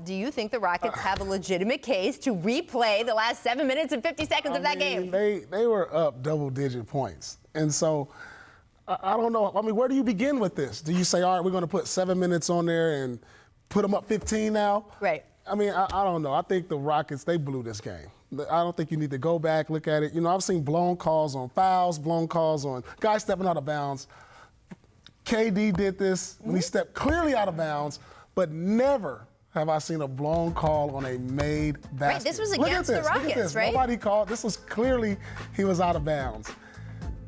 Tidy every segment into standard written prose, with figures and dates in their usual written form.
do you think the Rockets have a legitimate case to replay the last 7 minutes and 50 seconds of that game? They were up double-digit points. And so I don't know. I mean, where do you begin with this? Do you say, all right, we're going to put 7 minutes on there and put them up 15 now? Right. I mean, I don't know. I think the Rockets, they blew this game. I don't think you need to go back, look at it. You know, I've seen blown calls on fouls, blown calls on guys stepping out of bounds. KD did this when he stepped clearly out of bounds, but never have I seen a blown call on a made basket. Right, this was against the Rockets, right? Nobody called. This was clearly he was out of bounds.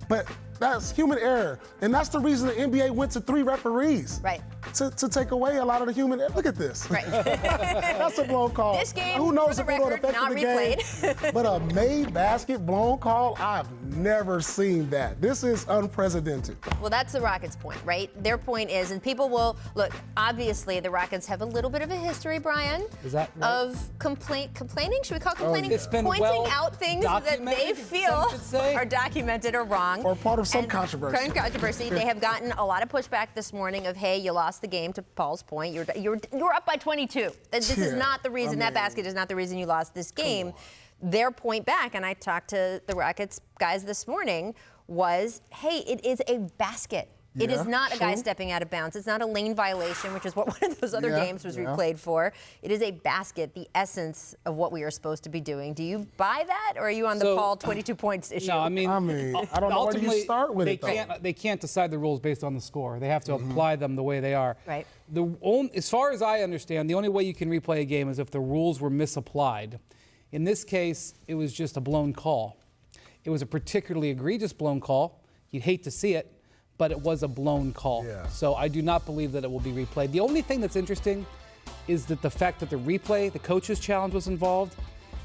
But that's human error. And that's the reason the NBA went to 3 referees. Right. To take away a lot of the human error. Look at this. Right. That's a blown call. This game, who knows for the record, not replayed. But a made basket blown call, I've never seen that. This is unprecedented. Well, that's the Rockets' point, right? Their point is, and people will, look, obviously the Rockets have a little bit of a history, Brian, is that right? of complaining? Should we call it complaining? It's been pointing out things that they feel are documented or wrong. Or part of some controversy. Controversy. They have gotten a lot of pushback this morning of, hey, you lost the game, to Paul's point. You're up by 22. This is not the reason, that basket is not the reason you lost this game. Their point back, and I talked to the Rockets guys this morning, was, hey, it is a basket. It is not a guy stepping out of bounds. It's not a lane violation, which is what one of those other games was replayed for. It is a basket, the essence of what we are supposed to be doing. Do you buy that, or are you on the Paul 22 points issue? No, I mean, I don't know where do you start with it, though. They can't decide the rules based on the score. They have to apply them the way they are. Right. As far as I understand, the only way you can replay a game is if the rules were misapplied. In this case, it was just a blown call. It was a particularly egregious blown call. You'd hate to see it, but it was a blown call. Yeah. So I do not believe that it will be replayed. The only thing that's interesting is that the fact that the replay, the coach's challenge was involved,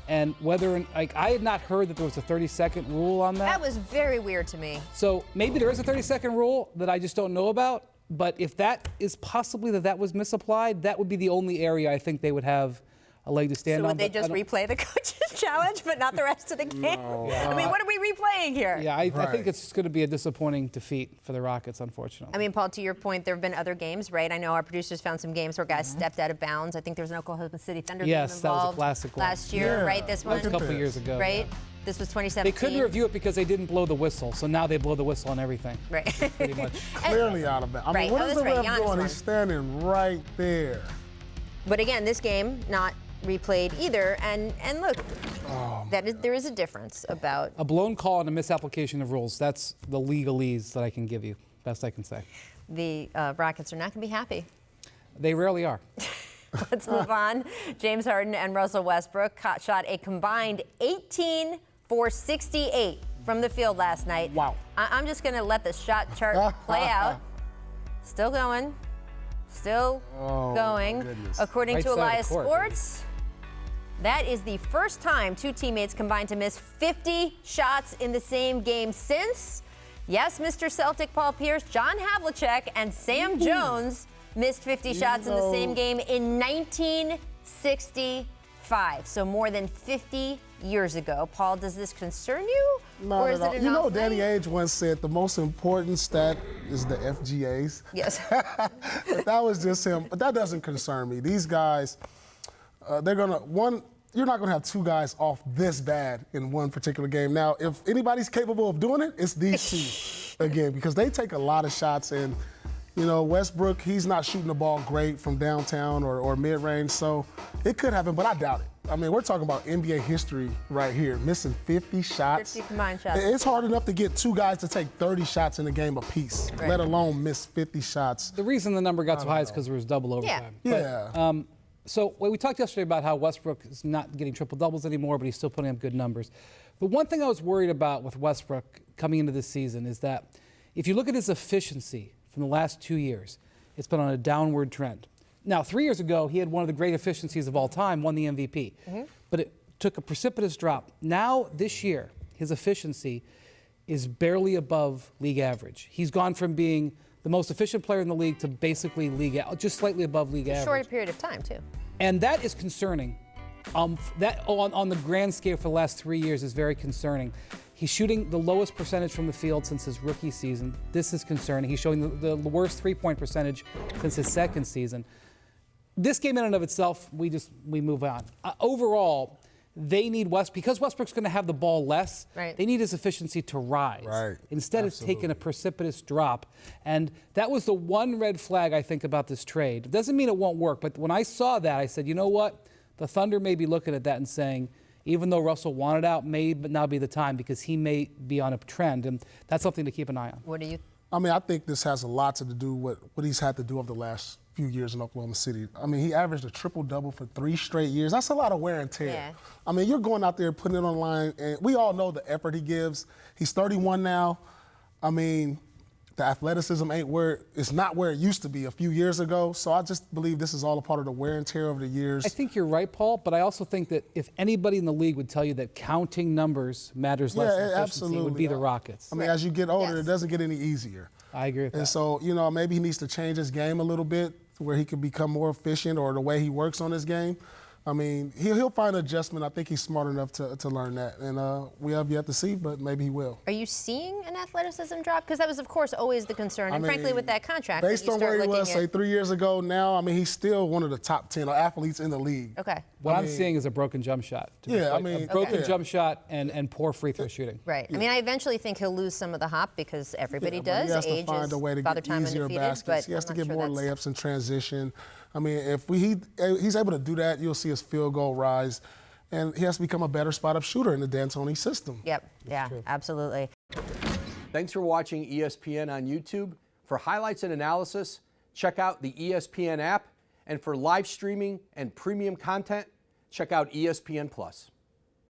and whether, I had not heard that there was a 30-second rule on that. That was very weird to me. So maybe there is a 30-second rule that I just don't know about, but if that is possibly that was misapplied, that would be the only area I think they would have a leg to stand on. So would they just replay the coach's challenge, but not the rest of the game? No. I mean, what are we replaying here? Yeah, I think it's just going to be a disappointing defeat for the Rockets, unfortunately. I mean, Paul, to your point, there have been other games, right? I know our producers found some games where guys stepped out of bounds. I think there was an Oklahoma City Thunder game involved. Yes, that was a classic one. Last year, right? This one? A couple of years ago. Right? Yeah. This was 2017. They couldn't review it because they didn't blow the whistle, so now they blow the whistle on everything. Right. Pretty much. Clearly out of bounds. I mean, what is the ref doing? He's standing right there. But again, this game, not replayed either, and look, there is a difference about a blown call and a misapplication of rules. That's the legalese that I can give you, best I can say. The Rockets are not going to be happy. They rarely are. Let's move on. James Harden and Russell Westbrook shot a combined 18 for 68 from the field last night. Wow. I'm just going to let the shot chart play out. Still going. Still going. According to Elias Sports, that is the first time two teammates combined to miss 50 shots in the same game since, yes, Mr. Celtic Paul Pierce, John Havlicek, and Sam Jones missed 50 shots in the same game in 1965. So more than 50 years ago. Paul, does this concern you? Not at all. You know, Danny Ainge once said the most important stat is the FGAs. Yes. But that was just him. But that doesn't concern me. These guys, they're going to, you're not going to have two guys off this bad in one particular game. Now, if anybody's capable of doing it, it's these two again, because they take a lot of shots. And, you know, Westbrook, he's not shooting the ball great from downtown or mid-range, so it could happen, but I doubt it. I mean, we're talking about NBA history right here, missing 50 shots. 50 combined shots. It's hard enough to get two guys to take 30 shots in a game apiece, let alone miss 50 shots. The reason the number got so high is because there was double overtime. Yeah. So we talked yesterday about how Westbrook is not getting triple-doubles anymore, but he's still putting up good numbers. The one thing I was worried about with Westbrook coming into this season is that if you look at his efficiency from the last 2 years, it's been on a downward trend. Now, 3 years ago, he had one of the great efficiencies of all time, won the MVP. But it took a precipitous drop. Now, this year, his efficiency is barely above league average. He's gone from being the most efficient player in the league to basically just slightly above league average. Short period of time, too. And that is concerning. That on the grand scale for the last 3 years is very concerning. He's shooting the lowest percentage from the field since his rookie season. This is concerning. He's showing the worst three-point percentage since his second season. this game in and of itself, we move on. Overall, they need because Westbrook's going to have the ball less. Right. They need his efficiency to rise. Right. Instead of taking a precipitous drop. And that was the one red flag I think about this trade. It doesn't mean it won't work, but when I saw that, I said, you know what? The Thunder may be looking at that and saying, even though Russell wanted out, may now be the time because he may be on a trend, and that's something to keep an eye on. What do you? I mean, I think this has a lot to do with what he's had to do over the last few years in Oklahoma City. I mean, he averaged a triple-double for 3 straight years. That's a lot of wear and tear. Yeah. I mean, you're going out there putting it on the line, and we all know the effort he gives. He's 31 now. I mean, the athleticism it's not where it used to be a few years ago. So I just believe this is all a part of the wear and tear over the years. I think you're right, Paul, but I also think that if anybody in the league would tell you that counting numbers matters less than efficiency, it would be the Rockets. I mean, as you get older, Yes. It doesn't get any easier. I agree with that. And so, maybe he needs to change his game a little bit to where he can become more efficient, or the way he works on his game. I mean, he'll find an adjustment. I think he's smart enough to learn that. And we have yet to see, but maybe he will. Are you seeing an athleticism drop? Because that was, of course, always the concern. And frankly, with that contract, based on where he was, say, 3 years ago, now, I mean, he's still one of the top 10 athletes in the league. Okay. What I'm seeing is a broken jump shot. Yeah, a broken jump shot and poor free throw shooting. Right. I mean, I eventually think he'll lose some of the hop because everybody does. He has Age to find is a way to Father get Time easier undefeated, baskets. but He has to I'm get not more sure layups in transition. I mean, if he's able to do that, you'll see his field goal rise. And he has to become a better spot-up shooter in the D'Antoni system. Yep. Yeah, absolutely. Thanks for watching ESPN on YouTube. For highlights and analysis, check out the ESPN app. And for live streaming and premium content, check out ESPN+.